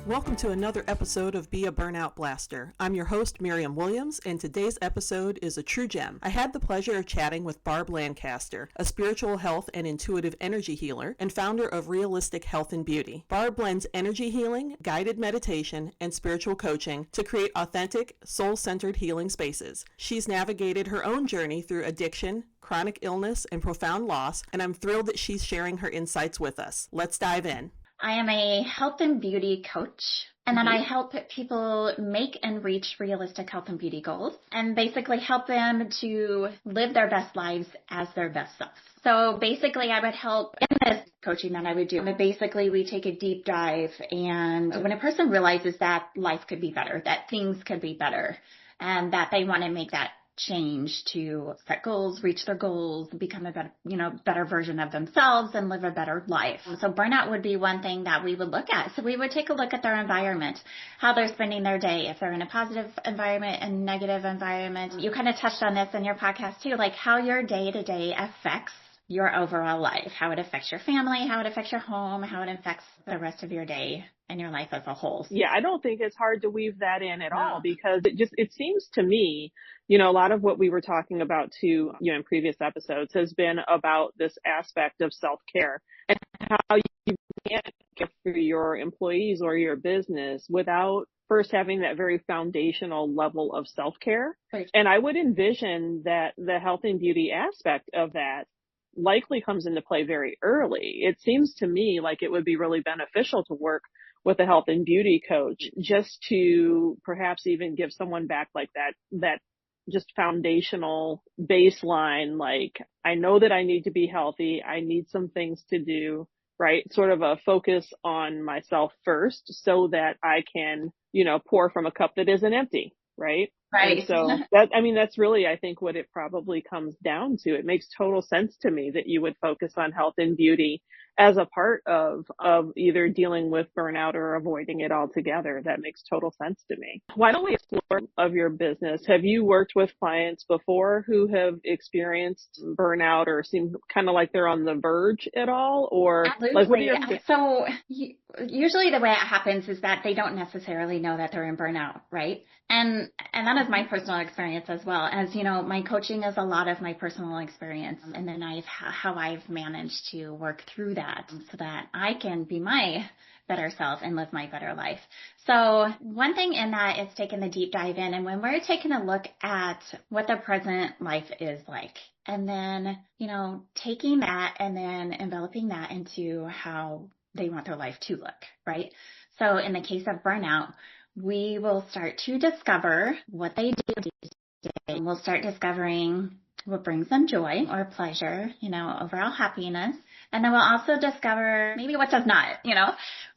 Welcome to another episode of Be a Burnout Blaster. I'm your host, Miriam Williams, and today's episode is a true gem. I had the pleasure of chatting with Barb Lancaster, a spiritual health and intuitive energy healer and founder of Realistic Health and Beauty. Barb blends energy healing, guided meditation, and spiritual coaching to create authentic, soul-centered healing spaces. She's navigated her own journey through addiction, chronic illness, and profound loss, and I'm thrilled that she's sharing her insights with us. Let's dive in. I am a health and beauty coach, and then I help people make and reach realistic health and beauty goals and basically help them to live their best lives as their best self. So basically I would help in this coaching that I would do. But basically we take a deep dive, and when a person realizes that life could be better, that things could be better, and that they want to make that change to set goals, reach their goals, become a better, better version of themselves and live a better life. So burnout would be one thing that we would look at. So we would take a look at their environment, how they're spending their day, if they're in a positive environment and negative environment. You kind of touched on this in your podcast too, like how your day-to-day affects your overall life, how it affects your family, how it affects your home, how it affects the rest of your day and your life as a whole. Yeah, I don't think it's hard to weave that in at all, because it seems to me, a lot of what we were talking about too, in previous episodes has been about this aspect of self-care and how you can't care for your employees or your business without first having that very foundational level of self-care. Right. And I would envision that the health and beauty aspect of that likely comes into play very early. It seems to me like it would be really beneficial to work with a health and beauty coach just to perhaps even give someone back like that just foundational baseline. Like, I know that I need to be healthy. I need some things to do, right? Sort of a focus on myself first so that I can, pour from a cup that isn't empty, right? Right. And so that's really, I think, what it probably comes down to. It makes total sense to me that you would focus on health and beauty as a part of either dealing with burnout or avoiding it altogether. That makes total sense to me. Why don't we explore of your business? Have you worked with clients before who have experienced burnout or seem kind of like they're on the verge at all? Or Absolutely. like, what are your... So usually the way it happens is that they don't necessarily know that they're in burnout, right? And that is my personal experience as well. As my coaching is a lot of my personal experience, and then how I've managed to work through that so that I can be my better self and live my better life. So one thing in that is taking the deep dive in, and when we're taking a look at what the present life is like, and then, taking that and then enveloping that into how they want their life to look, right? So in the case of burnout, we will start to discover what they do today. We'll start discovering what brings them joy or pleasure, overall happiness. And then we'll also discover maybe what does not,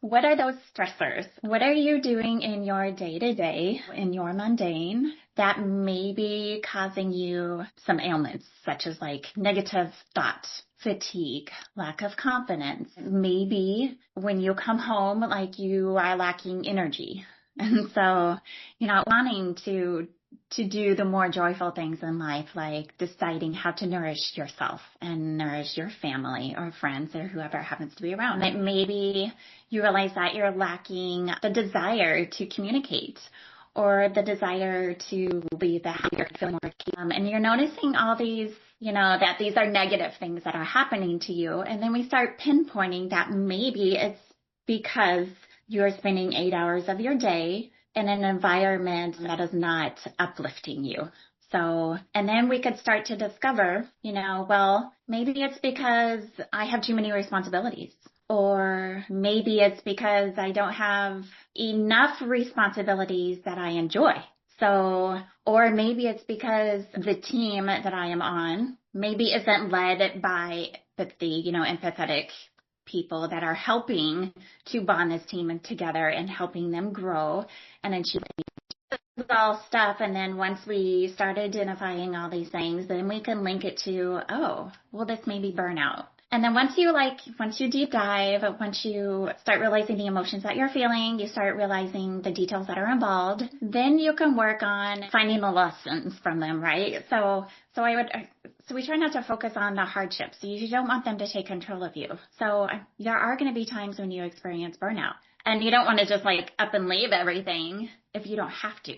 what are those stressors? What are you doing in your day-to-day, in your mundane, that may be causing you some ailments, such as like negative thoughts, fatigue, lack of confidence. Maybe when you come home, like you are lacking energy. And so you're not wanting to do the more joyful things in life, like deciding how to nourish yourself and nourish your family or friends or whoever happens to be around. Like maybe you realize that you're lacking the desire to communicate or the desire to be the happier, feel more, and you're noticing all these, that these are negative things that are happening to you. And then we start pinpointing that maybe it's because you're spending 8 hours of your day in an environment that is not uplifting you. So, and then we could start to discover, well, maybe it's because I have too many responsibilities, or maybe it's because I don't have enough responsibilities that I enjoy. So, or maybe it's because the team that I am on maybe isn't led by empathy, empathetic people that are helping to bond this team together and helping them grow and achieve all stuff. And then once we start identifying all these things, then we can link it to, this may be burnout. And then once you deep dive, once you start realizing the emotions that you're feeling, you start realizing the details that are involved, then you can work on finding the lessons from them, right? So we try not to focus on the hardships. You don't want them to take control of you. So there are going to be times when you experience burnout. And you don't want to just like up and leave everything if you don't have to.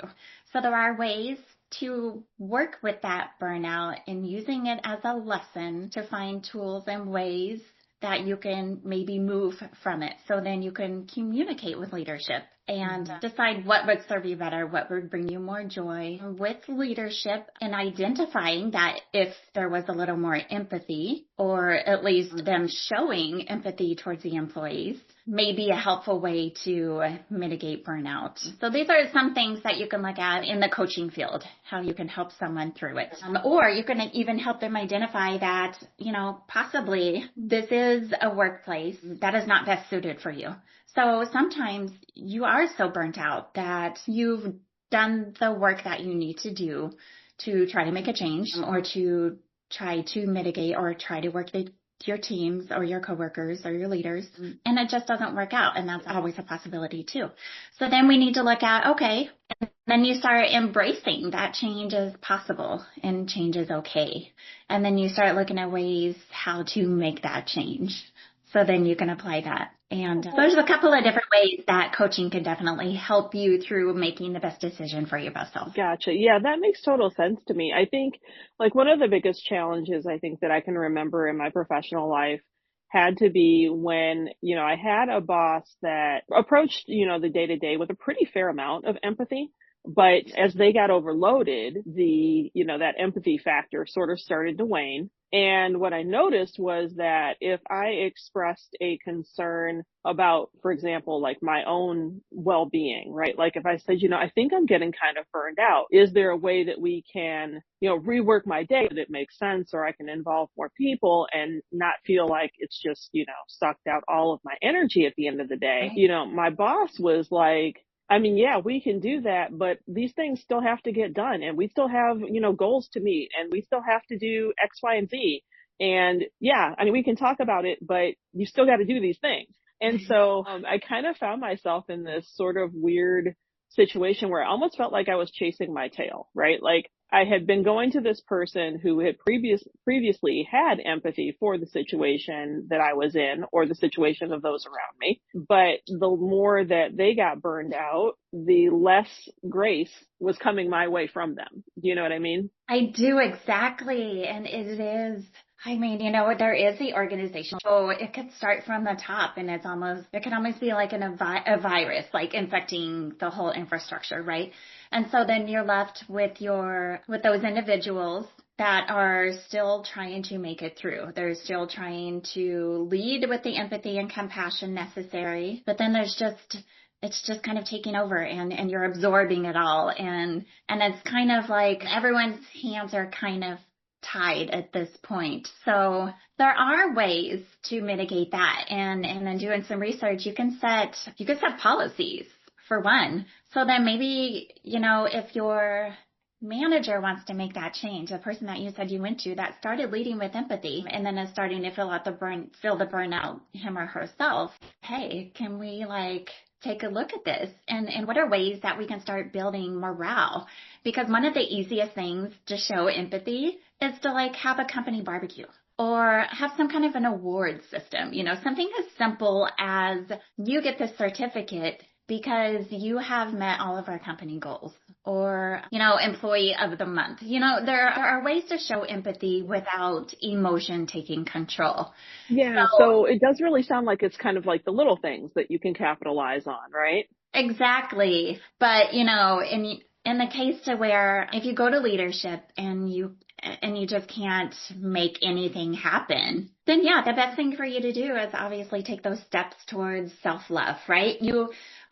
So there are ways to work with that burnout and using it as a lesson to find tools and ways that you can maybe move from it. So then you can communicate with leadership and decide what would serve you better, what would bring you more joy with leadership, and identifying that if there was a little more empathy, or at least them showing empathy towards the employees, may be a helpful way to mitigate burnout. So these are some things that you can look at in the coaching field, how you can help someone through it. Or you can even help them identify that, possibly this is a workplace that is not best suited for you. So sometimes you are so burnt out that you've done the work that you need to do to try to make a change or to try to mitigate or try to work with your teams or your coworkers or your leaders, and it just doesn't work out. And that's always a possibility too. So then we need to look at, okay, and then you start embracing that change is possible and change is okay. And then you start looking at ways how to make that change. So then you can apply that. And there's a couple of different ways that coaching can definitely help you through making the best decision for your best self. Gotcha. Yeah, that makes total sense to me. I think like one of the biggest challenges I think that I can remember in my professional life had to be when, I had a boss that approached, the day to day with a pretty fair amount of empathy. But as they got overloaded, that empathy factor sort of started to wane. And what I noticed was that if I expressed a concern about, for example, like my own well-being, right? Like if I said, I think I'm getting kind of burned out. Is there a way that we can, rework my day that it makes sense, or I can involve more people and not feel like it's just, sucked out all of my energy at the end of the day? Right. My boss was like, I mean, yeah, we can do that, but these things still have to get done, and we still have, goals to meet, and we still have to do X, Y, and Z. And yeah, I mean, we can talk about it, but you still got to do these things. And so I kind of found myself in this sort of weird situation where I almost felt like I was chasing my tail, right? Like I had been going to this person who had previously had empathy for the situation that I was in or the situation of those around me. But the more that they got burned out, the less grace was coming my way from them. Do you know what I mean? I do, exactly. And it is, there is the organization. So it could start from the top, and it can almost be like a virus, like infecting the whole infrastructure, right? And so then you're left with those individuals that are still trying to make it through. They're still trying to lead with the empathy and compassion necessary. But then it's just kind of taking over, and you're absorbing it all. And it's kind of like everyone's hands are kind of tied at this point. So there are ways to mitigate that. And then doing some research, you can set policies for one. So then maybe, if your manager wants to make that change, the person that you said you went to that started leading with empathy and then is starting to feel the burnout, him or herself, hey, can we take a look at this? And what are ways that we can start building morale? Because one of the easiest things to show empathy is to have a company barbecue or have some kind of an award system, something as simple as you get this certificate because you have met all of our company goals, or, employee of the month. There are ways to show empathy without emotion taking control. Yeah. So it does really sound like it's kind of like the little things that you can capitalize on, right? Exactly. But, in the case to where if you go to leadership and you just can't make anything happen, then yeah, the best thing for you to do is obviously take those steps towards self-love, right?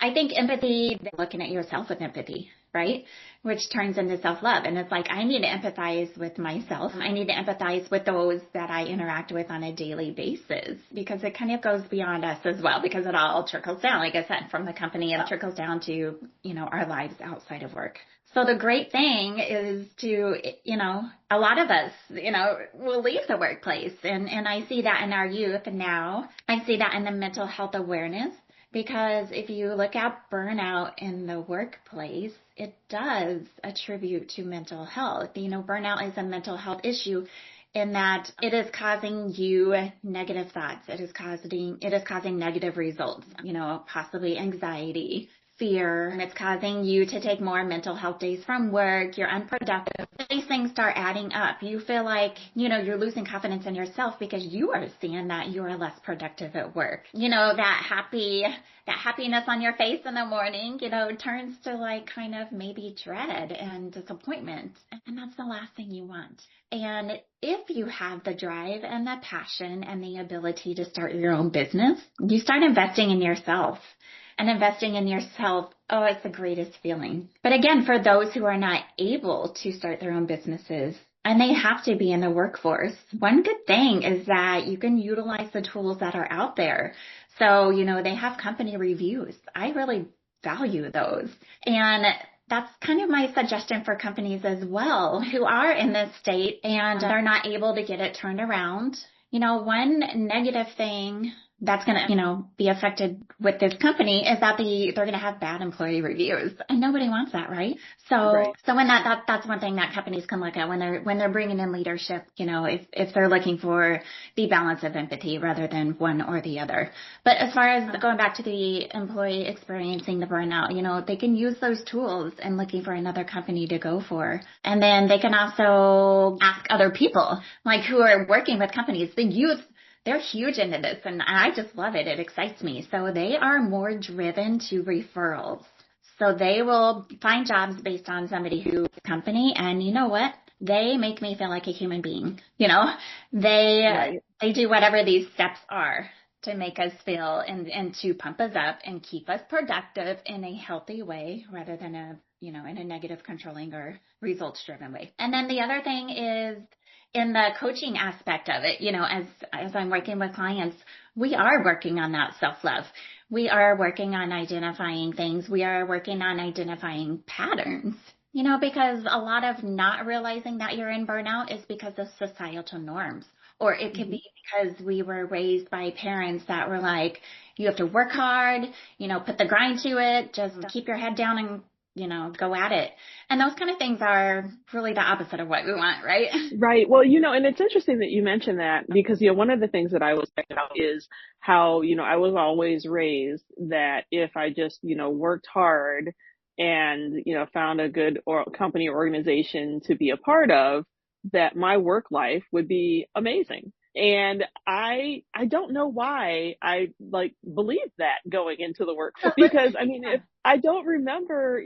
I think empathy, looking at yourself with empathy, right? Which turns into self-love. And it's like, I need to empathize with myself. I need to empathize with those that I interact with on a daily basis, because it kind of goes beyond us as well, because it all trickles down, like I said, from the company, it trickles down to, our lives outside of work. So the great thing is to, a lot of us, will leave the workplace. And I see that in our youth now. I see that in the mental health awareness. Because if you look at burnout in the workplace, it does attribute to mental health. Burnout is a mental health issue in that it is causing you negative thoughts. It is causing negative results, possibly anxiety, fear. It's causing you to take more mental health days from work. You're unproductive. These things start adding up. You feel like, you're losing confidence in yourself because you are seeing that you are less productive at work. That happiness on your face in the morning, turns to like kind of maybe dread and disappointment. And that's the last thing you want. And if you have the drive and the passion and the ability to start your own business, you start investing in yourself. And investing in yourself, it's the greatest feeling. But again, for those who are not able to start their own businesses, and they have to be in the workforce, one good thing is that you can utilize the tools that are out there. So, they have company reviews. I really value those. And that's kind of my suggestion for companies as well who are in this state and are not able to get it turned around. One negative thing that's going to, be affected with this company is that they're going to have bad employee reviews, and nobody wants that, right? So when that's one thing that companies can look at when they're bringing in leadership, if they're looking for the balance of empathy rather than one or the other. But as far as going back to the employee experiencing the burnout, they can use those tools and looking for another company to go for. And then they can also ask other people, like who are working with companies, they're huge into this, and I just love it. It excites me. So they are more driven to referrals. So they will find jobs based on somebody who's a company, and you know what? They make me feel like a human being. They do whatever these steps are to make us feel and to pump us up and keep us productive in a healthy way rather than in a negative, controlling or results driven way. And then the other thing is, in the coaching aspect of it, as I'm working with clients, we are working on that self-love. We are working on identifying things. We are working on identifying patterns, because a lot of not realizing that you're in burnout is because of societal norms. Or it could be because we were raised by parents that were like, you have to work hard, put the grind to it, just keep your head down and go at it. And those kind of things are really the opposite of what we want, right? Right. Well, and it's interesting that you mentioned that because, one of the things that I was thinking about is how, I was always raised that if I just, worked hard and, found a good company or organization to be a part of, that my work life would be amazing. And I don't know why I believed that going into the workforce, because if I don't remember,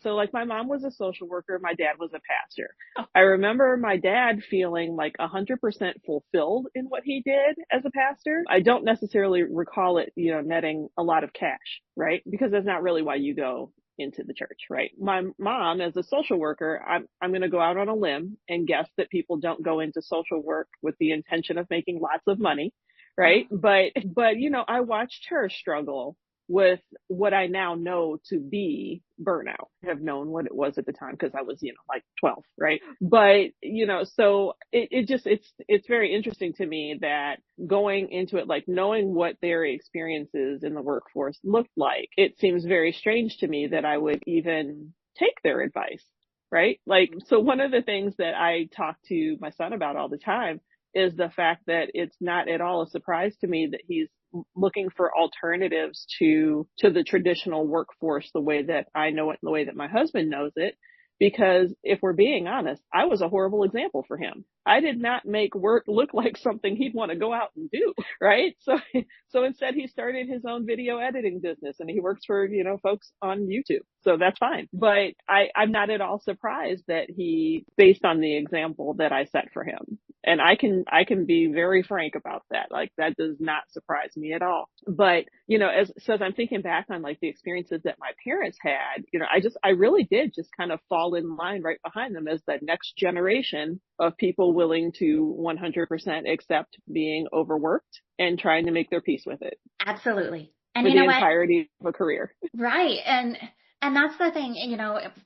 so my mom was a social worker, my dad was a pastor. I remember my dad feeling 100% fulfilled in what he did as a pastor. I don't necessarily recall it, netting a lot of cash, right? Because that's not really why you go into the church, right? My mom, as a social worker, I'm going to go out on a limb and guess that people don't go into social work with the intention of making lots of money, right? But I watched her struggle with what I now know to be burnout. I have known what it was at the time because I was, 12, right? But, so it's very interesting to me that going into it, knowing what their experiences in the workforce looked like, it seems very strange to me that I would even take their advice, right? So one of the things that I talk to my son about all the time is the fact that it's not at all a surprise to me that he's looking for alternatives to the traditional workforce, the way that I know it and the way that my husband knows it. Because if we're being honest, I was a horrible example for him. I did not make work look like something he'd want to go out and do, right? So instead he started his own video editing business and he works for, folks on YouTube. So that's fine. But I'm not at all surprised that he, based on the example that I set for him. And I can be very frank about that. That does not surprise me at all. But, as I'm thinking back on the experiences that my parents had, I really did just kind of fall in line right behind them as the next generation of people willing to 100% accept being overworked and trying to make their peace with it. Absolutely. And for the entirety of a career. Right. And that's the thing,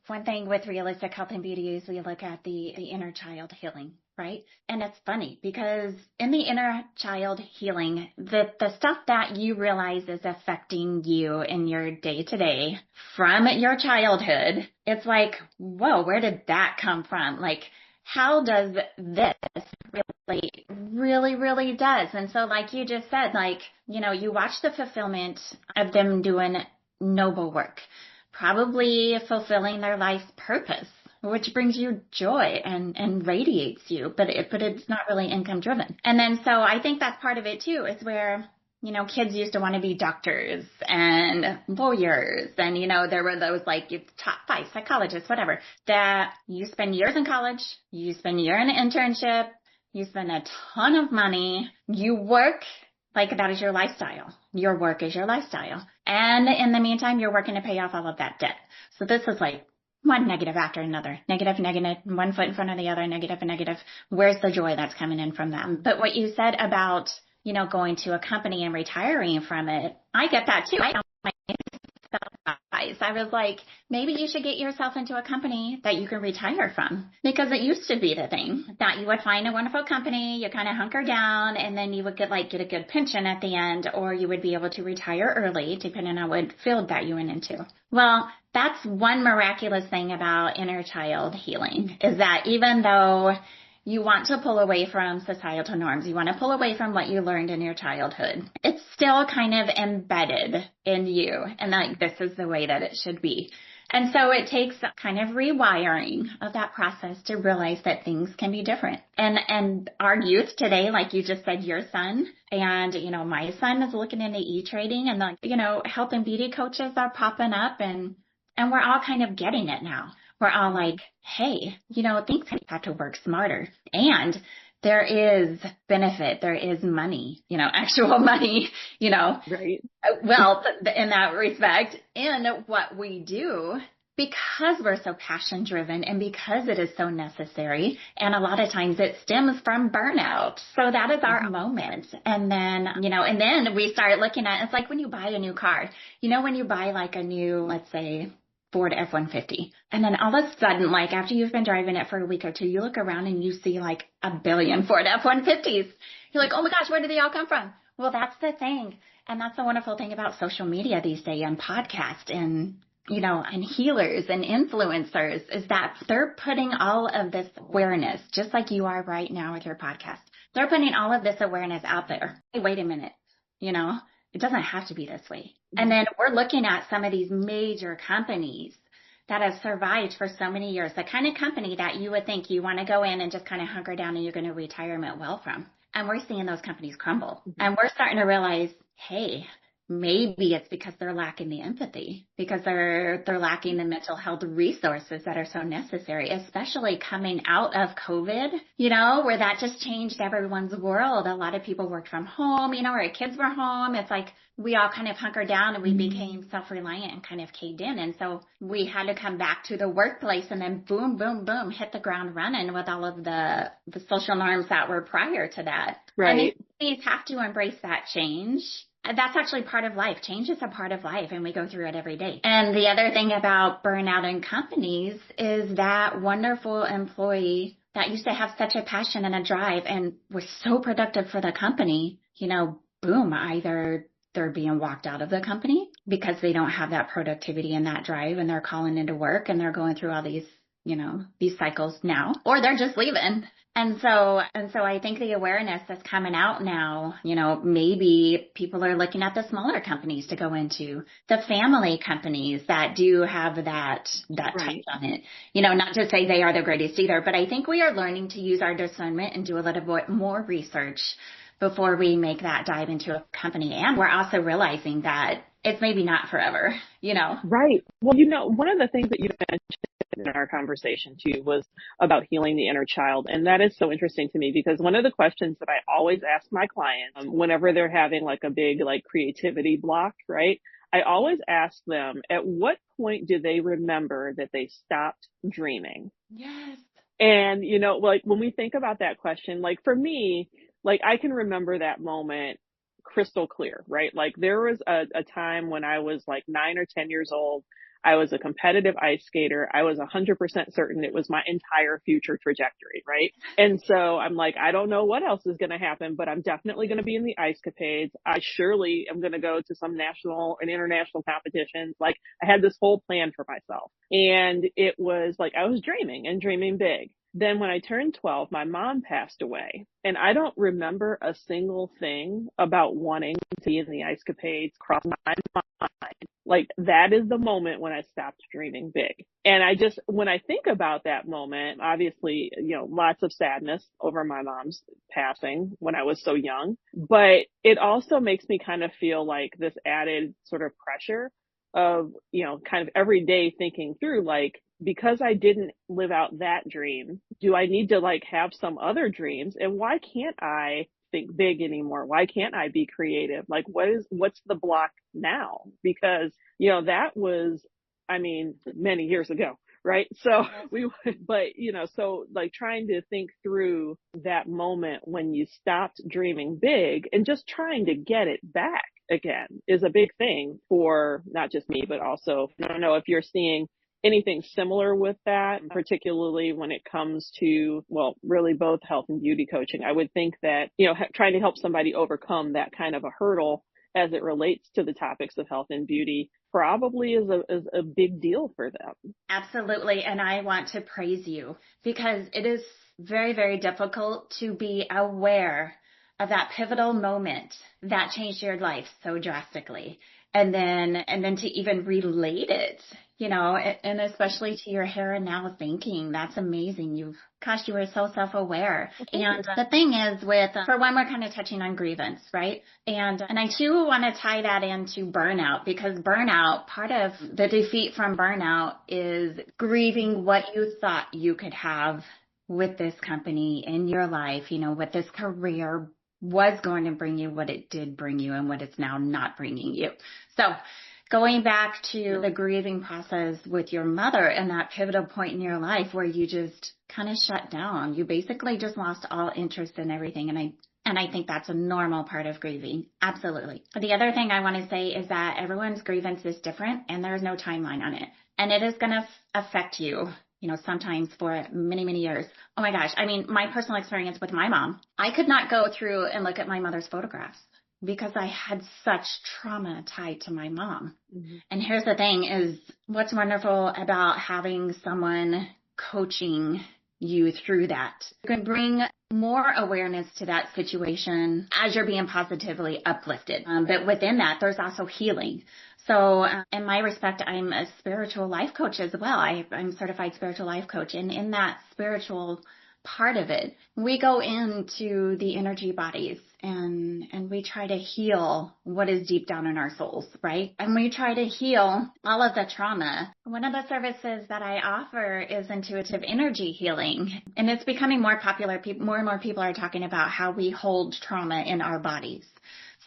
one thing with realistic health and beauty is we look at the inner child healing, right? And it's funny because in the inner child healing, the stuff that you realize is affecting you in your day to day from your childhood, it's like, whoa, where did that come from? how does this really does. And so like you just said, like, you watch the fulfillment of them doing noble work, probably fulfilling their life's purpose, which brings you joy and radiates you, but it's not really income driven. And then so I think that's part of it too, is where kids used to want to be doctors and lawyers. And, there were those like top 5 psychologists, whatever, that you spend years in college, you spend a year in an internship, you spend a ton of money, you work like that is your lifestyle. Your work is your lifestyle. And in the meantime, you're working to pay off all of that debt. So this is like one negative after another, negative, one foot in front of the other, negative and negative. Where's the joy that's coming in from that? But what you said about going to a company and retiring from it, I get that too. I was like, maybe you should get yourself into a company that you can retire from, because it used to be the thing that you would find a wonderful company, you kind of hunker down, and then you would get a good pension at the end, or you would be able to retire early, depending on what field that you went into. Well, that's one miraculous thing about inner child healing, is that even though you want to pull away from societal norms, you want to pull away from what you learned in your childhood, it's still kind of embedded in you. And like, this is the way that it should be. And so it takes kind of rewiring of that process to realize that things can be different. And our youth today, like you just said, your son and, my son is looking into e-trading, and like, health and beauty coaches are popping up, and we're all kind of getting it now. We're all like, hey, things have to work smarter. And there is benefit. There is money, actual money, Right. Well, in that respect, in what we do, because we're so passion driven and because it is so necessary. And a lot of times it stems from burnout. So that is our moment. And then, and then we start looking at, it's like when you buy a new car, when you buy like a new, let's say, Ford F-150. And then all of a sudden, like after you've been driving it for a week or two, you look around and you see like a billion Ford F-150s. You're like, oh my gosh, where did they all come from? Well, that's the thing. And that's the wonderful thing about social media these days, and podcasts and, and healers and influencers, is that they're putting all of this awareness, just like you are right now with your podcast. They're putting all of this awareness out there. Hey, wait a minute, it doesn't have to be this way. And then we're looking at some of these major companies that have survived for so many years, the kind of company that you would think you want to go in and just kind of hunker down and you're going to retirement well from. And we're seeing those companies crumble. And we're starting to realize, hey, maybe it's because they're lacking the empathy, because they're lacking the mental health resources that are so necessary, especially coming out of COVID, where that just changed everyone's world. A lot of people worked from home, our kids were home. It's like we all kind of hunkered down and we became self-reliant and kind of caved in. And so we had to come back to the workplace and then boom, boom, boom, hit the ground running with all of the social norms that were prior to that. Right. And companies have to embrace that change. That's actually part of life. Change is a part of life, and we go through it every day. And the other thing about burnout in companies is that wonderful employee that used to have such a passion and a drive and was so productive for the company, boom, either they're being walked out of the company because they don't have that productivity and that drive, and they're calling into work and they're going through all these, these cycles now, or they're just leaving. And so I think the awareness that's coming out now, maybe people are looking at the smaller companies to go into, the family companies that do have that touch on it, not to say they are the greatest either, but I think we are learning to use our discernment and do a little bit more research before we make that dive into a company. And we're also realizing that it's maybe not forever, Right. Well, one of the things that you mentioned in our conversation too was about healing the inner child. And that is so interesting to me, because one of the questions that I always ask my clients whenever they're having like a big like creativity block, right? I always ask them, at what point do they remember that they stopped dreaming? Yes. And, like when we think about that question, like for me, like I can remember that moment crystal clear, right? Like there was a time when I was like 9 or 10 years old. I was a competitive ice skater. I was 100% certain it was my entire future trajectory, right? And so I'm like, I don't know what else is going to happen, but I'm definitely going to be in the ice capades. I surely am going to go to some national and international competitions. Like I had this whole plan for myself. And it was like I was dreaming and dreaming big. Then when I turned 12, my mom passed away. And I don't remember a single thing about wanting to be in the ice capades cross my mind. Like that is the moment when I stopped dreaming big. And when I think about that moment, obviously, lots of sadness over my mom's passing when I was so young, but it also makes me kind of feel like this added sort of pressure of, kind of every day thinking through, like, because I didn't live out that dream, do I need to like have some other dreams? And why can't I think big anymore? Why can't I be creative? Like, what's the block now? Because, that was, I mean, many years ago, right? So so like trying to think through that moment when you stopped dreaming big and just trying to get it back again is a big thing for not just me, but also, I don't know if you're seeing anything similar with that, particularly when it comes to, well, really both health and beauty coaching. I would think that, trying to help somebody overcome that kind of a hurdle as it relates to the topics of health and beauty probably is a big deal for them. Absolutely. And I want to praise you because it is very, very difficult to be aware of that pivotal moment that changed your life so drastically. And then to even relate it, and especially to your here and now thinking, that's amazing. You were so self-aware. And the thing is for one, we're kind of touching on grievance, right? And I too want to tie that into burnout because part of the defeat from burnout is grieving what you thought you could have with this company in your life, what this career was going to bring you, what it did bring you, and what it's now not bringing you. So going back to the grieving process with your mother and that pivotal point in your life where you just kind of shut down, you basically just lost all interest in everything. And I think that's a normal part of grieving. Absolutely. The other thing I want to say is that everyone's grievance is different and there's no timeline on it. And it is going to affect you, sometimes for many, many years. Oh my gosh. I mean, my personal experience with my mom, I could not go through and look at my mother's photographs because I had such trauma tied to my mom. Mm-hmm. And here's the thing is what's wonderful about having someone coaching you through that. You can bring more awareness to that situation as you're being positively uplifted. But within that, there's also healing. So in my respect, I'm a spiritual life coach as well. I'm certified spiritual life coach. And in that spiritual part of it, we go into the energy bodies and we try to heal what is deep down in our souls, right? And we try to heal all of the trauma. One of the services that I offer is intuitive energy healing, and it's becoming more popular. More and more people are talking about how we hold trauma in our bodies.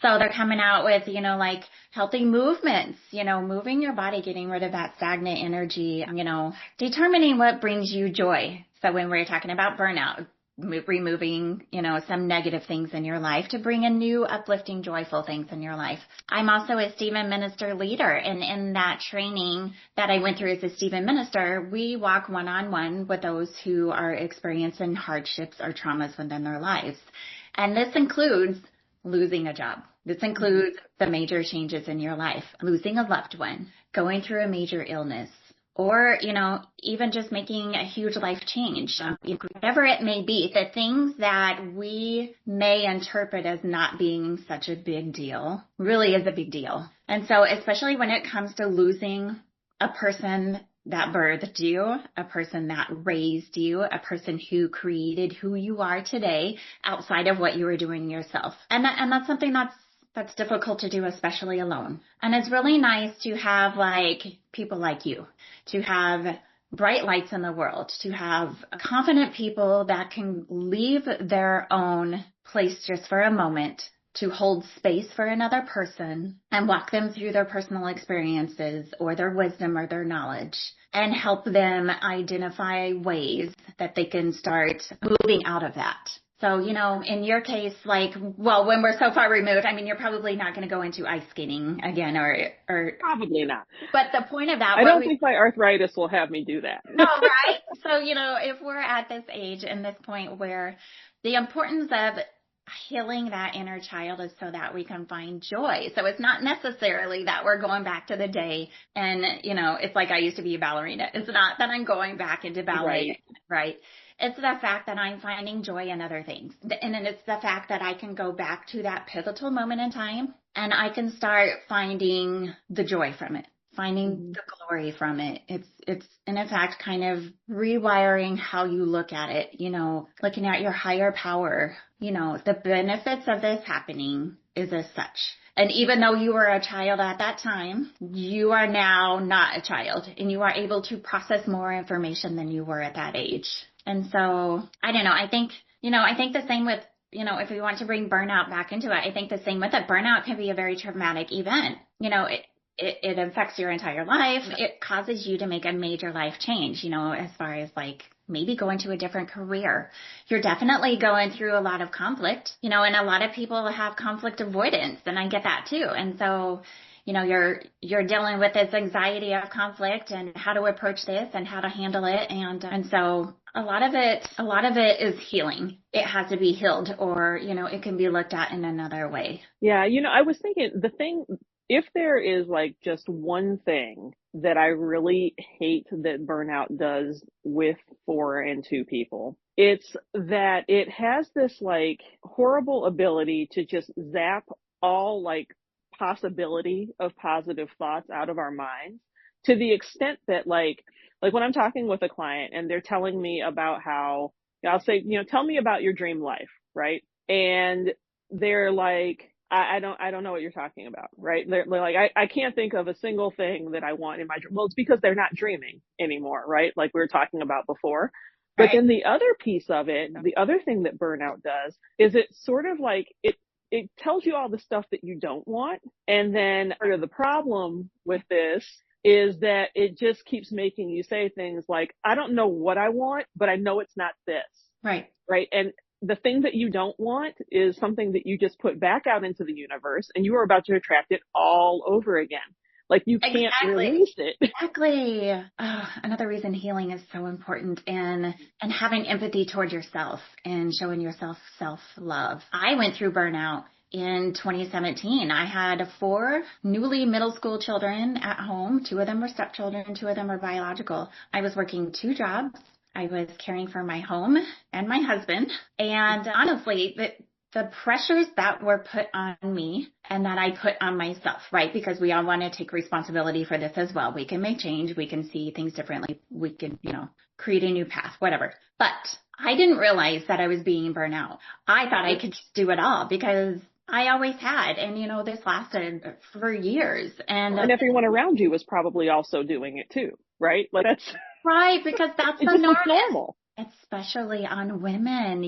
So they're coming out with, like healthy movements, moving your body, getting rid of that stagnant energy, determining what brings you joy. So when we're talking about burnout, removing, some negative things in your life to bring in new uplifting, joyful things in your life. I'm also a Stephen Minister leader. And in that training that I went through as a Stephen Minister, we walk one-on-one with those who are experiencing hardships or traumas within their lives. And this includes losing a job. This includes the major changes in your life, losing a loved one, going through a major illness, or, even just making a huge life change, whatever it may be, the things that we may interpret as not being such a big deal really is a big deal. And so especially when it comes to losing a person that birthed you, a person that raised you, a person who created who you are today outside of what you were doing yourself. And that's something that's difficult to do, especially alone. And it's really nice to have people like you, to have bright lights in the world, to have confident people that can leave their own place just for a moment to hold space for another person and walk them through their personal experiences or their wisdom or their knowledge and help them identify ways that they can start moving out of that. So, in your case, when we're so far removed, you're probably not going to go into ice skating again or probably not. But the point of that, I don't think my arthritis will have me do that. No, right? So, if we're at this age and this point where the importance of healing that inner child is so that we can find joy. So it's not necessarily that we're going back to the day and, it's like I used to be a ballerina. It's not that I'm going back into ballet, right? It's the fact that I'm finding joy in other things. And then it's the fact that I can go back to that pivotal moment in time and I can start finding the joy from it, finding the glory from it. It's in fact kind of rewiring how you look at it, looking at your higher power, the benefits of this happening is as such. And even though you were a child at that time, you are now not a child and you are able to process more information than you were at that age. And so, I don't know, I think the same with, if we want to bring burnout back into it, I think the same with it. Burnout can be a very traumatic event. It affects your entire life. It causes you to make a major life change, as far as like maybe go into a different career. You're definitely going through a lot of conflict, and a lot of people have conflict avoidance, and I get that too. And so, you're dealing with this anxiety of conflict and how to approach this and how to handle it. And so a lot of it is healing. It has to be healed, or, it can be looked at in another way. Yeah. I was thinking if there is like just one thing that I really hate that burnout does for and to people, it's that it has this like horrible ability to just zap all like possibility of positive thoughts out of our minds, to the extent that like when I'm talking with a client and they're telling me about how, I'll say, tell me about your dream life, right? And they're like, I don't know what you're talking about, right? They're like, I can't think of a single thing that I want in my dream. Well, it's because they're not dreaming anymore, right? Like we were talking about before. But then the other piece of it, the other thing that burnout does is it sort of like, it tells you all the stuff that you don't want. And then part of the problem with this is that it just keeps making you say things like, I don't know what I want, but I know it's not this. Right. Right. And the thing that you don't want is something that you just put back out into the universe and you are about to attract it all over again. Like you can't release it. Exactly. Another reason healing is so important, and having empathy toward yourself and showing yourself self-love. I went through burnout in 2017. I had 4 newly middle school children at home. 2 of them were stepchildren, 2 of them were biological. I was working 2 jobs. I was caring for my home and my husband. And honestly, the pressures that were put on me and that I put on myself, right? Because we all want to take responsibility for this as well. We can make change. We can see things differently. We can, create a new path, whatever. But I didn't realize that I was being burnt out. I thought I could just do it all because I always had. And, this lasted for years. And everyone around you was probably also doing it too, right? Like that's right, because that's the normal. Especially on women,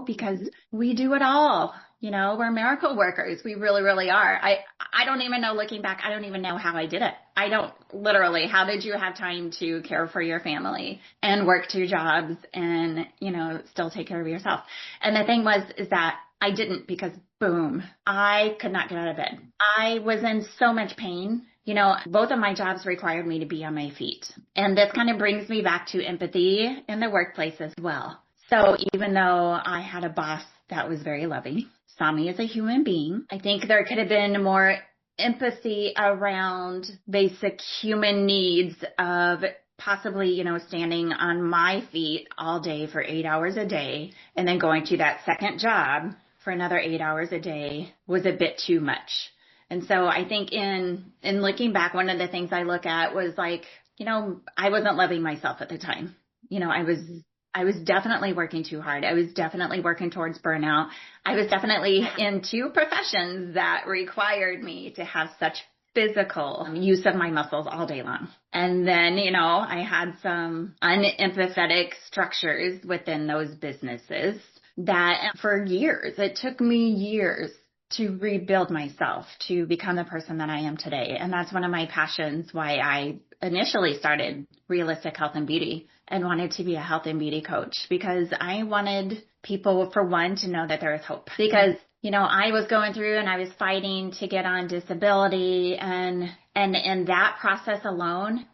because we do it all. We're miracle workers. We really, really are. I don't even know, looking back, I don't even know how I did it. How did you have time to care for your family and work 2 jobs and, still take care of yourself? And the thing is that I didn't, because boom, I could not get out of bed. I was in so much pain. Both of my jobs required me to be on my feet. And this kind of brings me back to empathy in the workplace as well. So even though I had a boss that was very loving, saw me as a human being, I think there could have been more empathy around basic human needs of possibly, standing on my feet all day for 8 hours a day and then going to that second job for another 8 hours a day was a bit too much. And so I think in looking back, one of the things I look at was like, I wasn't loving myself at the time. I was definitely working too hard. I was definitely working towards burnout. I was definitely in 2 professions that required me to have such physical use of my muscles all day long. And then, I had some unempathetic structures within those businesses that for years, it took me years to rebuild myself, to become the person that I am today. And that's one of my passions, why I initially started Realistic Health and Beauty and wanted to be a health and beauty coach, because I wanted people, for one, to know that there is hope. Because, I was going through and I was fighting to get on disability, and in that process alone,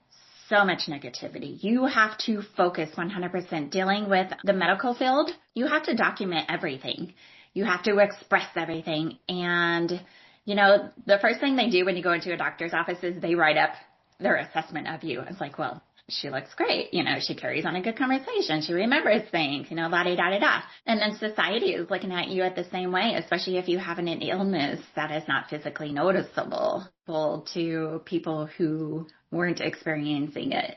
so much negativity. You have to focus 100% dealing with the medical field. You have to document everything. You have to express everything. And, the first thing they do when you go into a doctor's office is they write up their assessment of you. It's like, well, she looks great. She carries on a good conversation. She remembers things, la-di-da-di-da. And then society is looking at you at the same way, especially if you have an illness that is not physically noticeable to people who weren't experiencing it.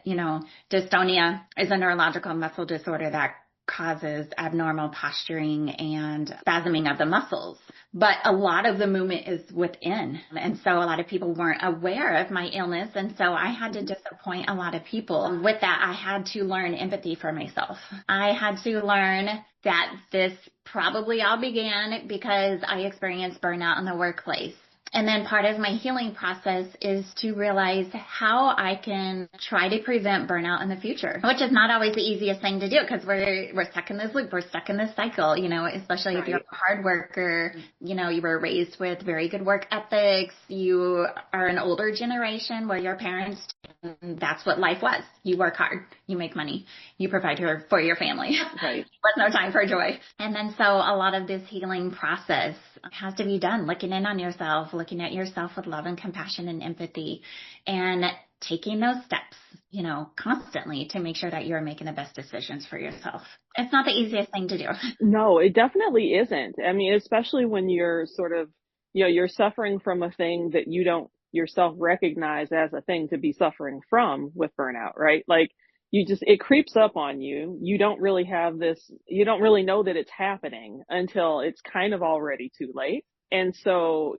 Dystonia is a neurological muscle disorder that causes abnormal posturing and spasming of the muscles. But a lot of the movement is within. And so a lot of people weren't aware of my illness. And so I had to disappoint a lot of people. With that, I had to learn empathy for myself. I had to learn that this probably all began because I experienced burnout in the workplace. And then part of my healing process is to realize how I can try to prevent burnout in the future, which is not always the easiest thing to do because we're stuck in this loop. We're stuck in this cycle, especially if you're a hard worker, you were raised with very good work ethics. You are an older generation where your parents, that's what life was. You work hard, you make money, you provide for your family. Right. There's no time for joy. And then so a lot of this healing process has to be done, looking in on yourself, looking at yourself with love and compassion and empathy, and taking those steps, constantly to make sure that you're making the best decisions for yourself. It's not the easiest thing to do. No, it definitely isn't. I mean, especially when you're sort of, you're suffering from a thing that you don't yourself recognize as a thing to be suffering from with burnout, right? Like it creeps up on you. You don't really know that it's happening until it's kind of already too late. And so,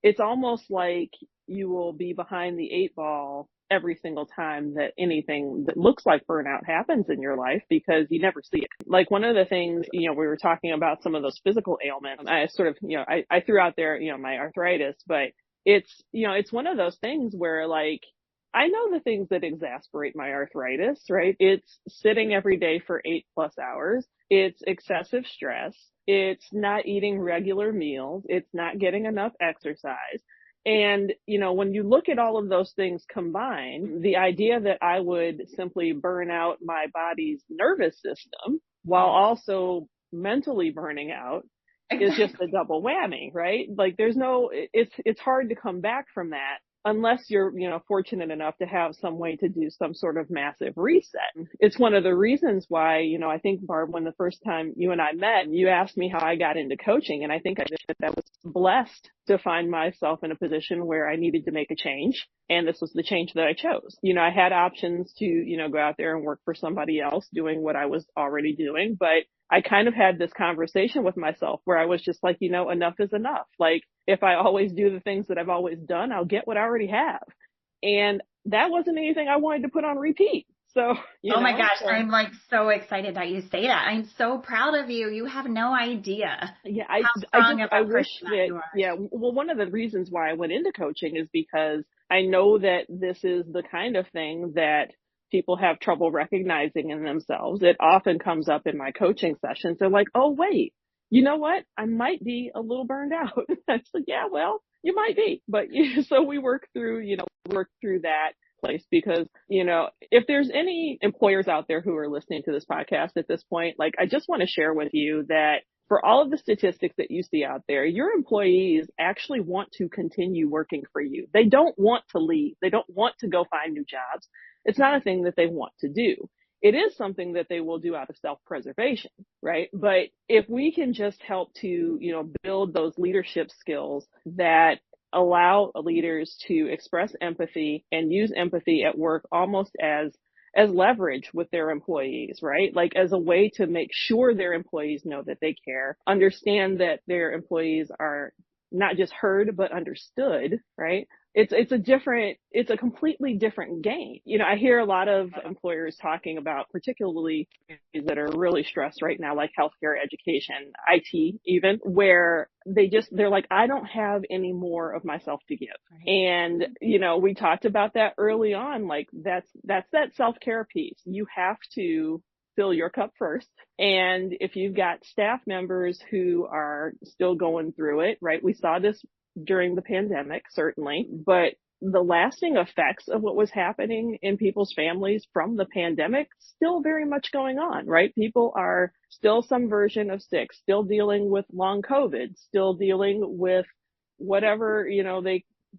it's almost like you will be behind the 8 ball every single time that anything that looks like burnout happens in your life because you never see it. Like one of the things, we were talking about some of those physical ailments. I sort of, I threw out there, my arthritis, but it's one of those things where like, I know the things that exasperate my arthritis, right? It's sitting every day for 8+ hours. It's excessive stress. It's not eating regular meals. It's not getting enough exercise. And, when you look at all of those things combined, the idea that I would simply burn out my body's nervous system while also mentally burning out is just a double whammy, right? Like it's hard to come back from that unless you're, fortunate enough to have some way to do some sort of massive reset. It's one of the reasons why, I think, Barb, when the first time you and I met, you asked me how I got into coaching. And I think I was blessed to find myself in a position where I needed to make a change. And this was the change that I chose. I had options to, go out there and work for somebody else doing what I was already doing. But I kind of had this conversation with myself where I was just like, enough is enough. Like if I always do the things that I've always done, I'll get what I already have. And that wasn't anything I wanted to put on repeat. So, oh my gosh, I'm like so excited that you say that. I'm so proud of you. You have no idea. Yeah, I wish that you are. Yeah, well, one of the reasons why I went into coaching is because I know that this is the kind of thing that people have trouble recognizing in themselves. It often comes up in my coaching sessions. They're like, oh, wait, you know what? I might be a little burned out. I said, yeah, well, you might be. But so we work through that place because, if there's any employers out there who are listening to this podcast at this point, like I just want to share with you that for all of the statistics that you see out there, your employees actually want to continue working for you. They don't want to leave. They don't want to go find new jobs. It's not a thing that they want to do. It is something that they will do out of self-preservation, right? But if we can just help to, build those leadership skills that allow leaders to express empathy and use empathy at work almost as leverage with their employees, right? Like as a way to make sure their employees know that they care, understand that their employees are not just heard, but understood, right? It's a completely different game. I hear a lot of employers talking about, particularly that are really stressed right now, like healthcare, education, IT even, where they're like, I don't have any more of myself to give. Right. And, we talked about that early on, like that's that self-care piece. You have to fill your cup first. And if you've got staff members who are still going through it, right? We saw this during the pandemic, certainly, but the lasting effects of what was happening in people's families from the pandemic still very much going on, right? People are still some version of sick, still dealing with long COVID, still dealing with whatever,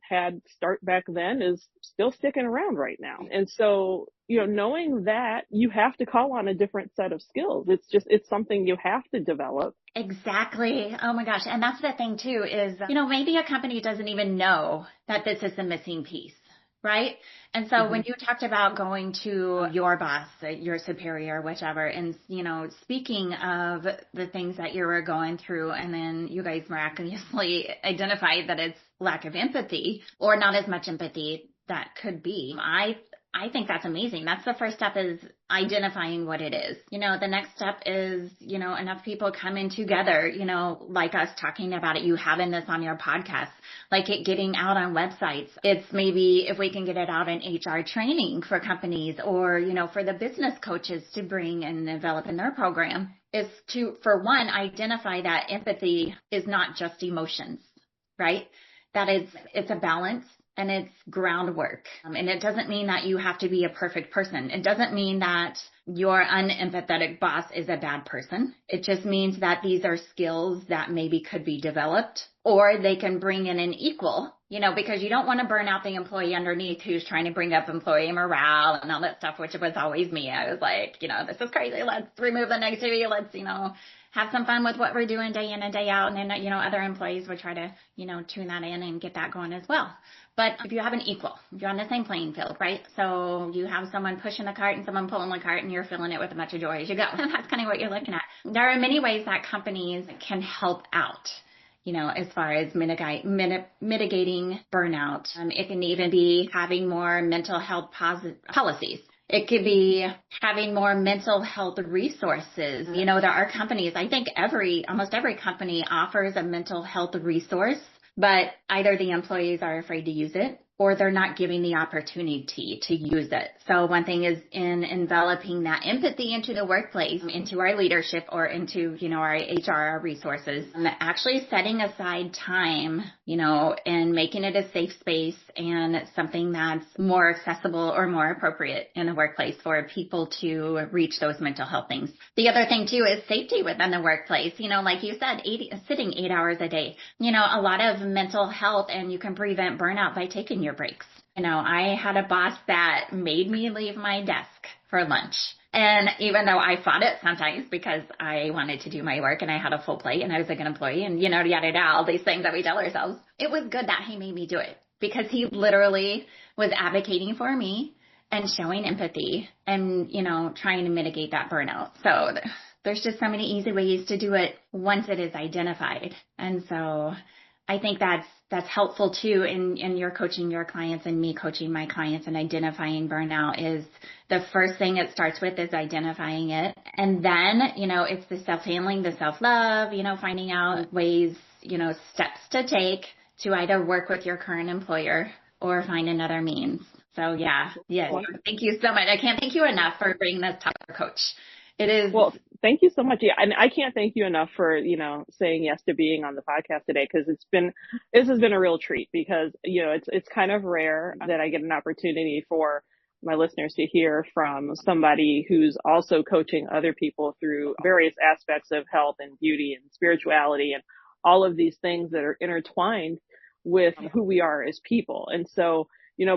had start back then is still sticking around right now. And so, knowing that you have to call on a different set of skills, it's something you have to develop. Exactly. Oh my gosh. And that's the thing too is, maybe a company doesn't even know that this is the missing piece. Right. And so when you talked about going to your boss, your superior, whichever, and, speaking of the things that you were going through, and then you guys miraculously identified that it's lack of empathy or not as much empathy that could be. I think that's amazing. That's the first step, is identifying what it is. The next step is, enough people coming together, like us talking about it, you having this on your podcast, like it getting out on websites. It's maybe if we can get it out in HR training for companies, or, for the business coaches to bring and develop in their program, is to, for one, identify that empathy is not just emotions, right? It's a balance. And it's groundwork. And it doesn't mean that you have to be a perfect person. It doesn't mean that your unempathetic boss is a bad person. It just means that these are skills that maybe could be developed, or they can bring in an equal, because you don't want to burn out the employee underneath who's trying to bring up employee morale and all that stuff, which was always me. I was like, this is crazy. Let's remove the negativity. Let's, have some fun with what we're doing day in and day out. And then, other employees would try to, tune that in and get that going as well. But if you have an equal, if you're on the same playing field, right? So you have someone pushing the cart and someone pulling the cart, and you're filling it with a bunch of joy as you go. That's kind of what you're looking at. There are many ways that companies can help out, as far as mitigating burnout. It can even be having more mental health policies. It could be having more mental health resources. There are companies, I think almost every company offers a mental health resource, but either the employees are afraid to use it, or they're not giving the opportunity to use it. So one thing is in enveloping that empathy into the workplace, into our leadership, or into, our HR resources, and actually setting aside time, and making it a safe space and something that's more accessible or more appropriate in the workplace for people to reach those mental health things. The other thing too is safety within the workplace. Like you said, sitting 8 hours a day, a lot of mental health, and you can prevent burnout by taking your breaks. I had a boss that made me leave my desk for lunch. And even though I fought it sometimes because I wanted to do my work and I had a full plate and I was a good employee and, yada, yada, all these things that we tell ourselves, it was good that he made me do it, because he literally was advocating for me and showing empathy and, trying to mitigate that burnout. So there's just so many easy ways to do it once it is identified. And so I think that's helpful too in your coaching your clients and me coaching my clients, and identifying burnout is the first thing it starts with is identifying it. And then, it's the self-handling, the self-love, finding out ways, steps to take to either work with your current employer or find another means. So yeah. Thank you so much. I can't thank you enough for bringing this to our coach. It is. Well, thank you so much. Yeah, and I can't thank you enough for, saying yes to being on the podcast today, because this has been a real treat, because, it's kind of rare that I get an opportunity for my listeners to hear from somebody who's also coaching other people through various aspects of health and beauty and spirituality and all of these things that are intertwined with who we are as people. And so,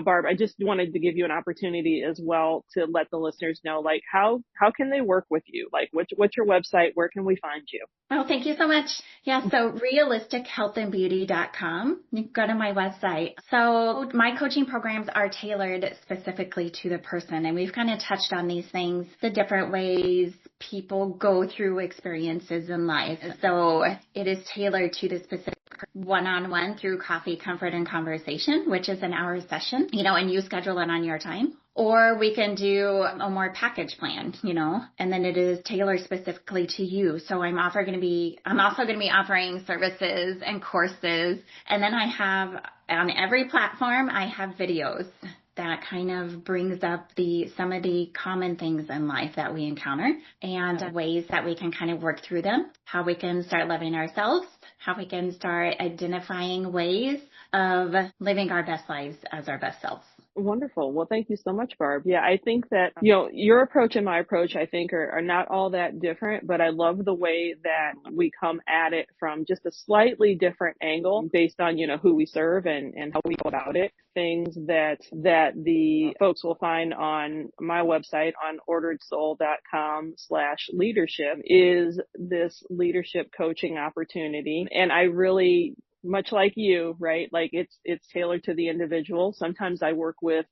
Barb, I just wanted to give you an opportunity as well to let the listeners know, like, how can they work with you? Like, what's your website? Where can we find you? Oh, thank you so much. Yeah, so realistichealthandbeauty.com. You can go to my website. So my coaching programs are tailored specifically to the person, and we've kind of touched on these things, the different ways people go through experiences in life. So it is tailored to the specific one-on-one through coffee, comfort, and conversation, which is an hour session, and you schedule it on your time. Or we can do a more package plan, and then it is tailored specifically to you. So I'm also going to be offering services and courses. And then I have on every platform, I have videos that kind of brings up some of the common things in life that we encounter, and ways that we can kind of work through them, how we can start loving ourselves, how we can start identifying ways of living our best lives as our best selves. Wonderful. Well, thank you so much, Barb. Yeah, I think that, you know, your approach and my approach, I think are not all that different, but I love the way that we come at it from just a slightly different angle based on, you know, who we serve and how we go about it. Things that the folks will find on my website on orderedsoul.com/leadership is this leadership coaching opportunity. And I really, much like you, right? Like it's tailored to the individual. Sometimes I work with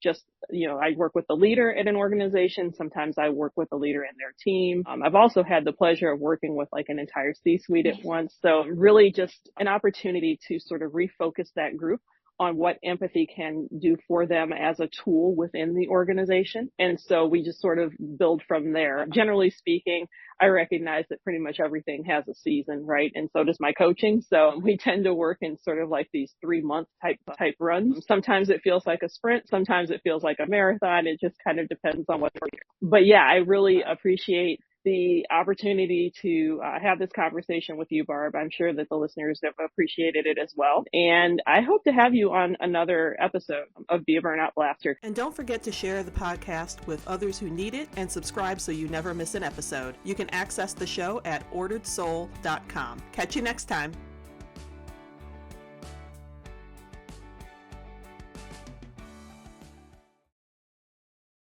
I work with the leader at an organization. Sometimes I work with the leader and their team. I've also had the pleasure of working with like an entire C-suite at once. So really just an opportunity to sort of refocus that group on what empathy can do for them as a tool within the organization. And so we just sort of build from there. Generally speaking, I recognize that pretty much everything has a season, right? And so does my coaching. So we tend to work in sort of like these 3-month type runs. Sometimes it feels like a sprint. Sometimes it feels like a marathon. It just kind of depends on what we're doing. But yeah, I really appreciate the opportunity to have this conversation with you, Barb. I'm sure that the listeners have appreciated it as well. And I hope to have you on another episode of Be a Burnout Blaster. And don't forget to share the podcast with others who need it and subscribe so you never miss an episode. You can access the show at orderedsoul.com. Catch you next time.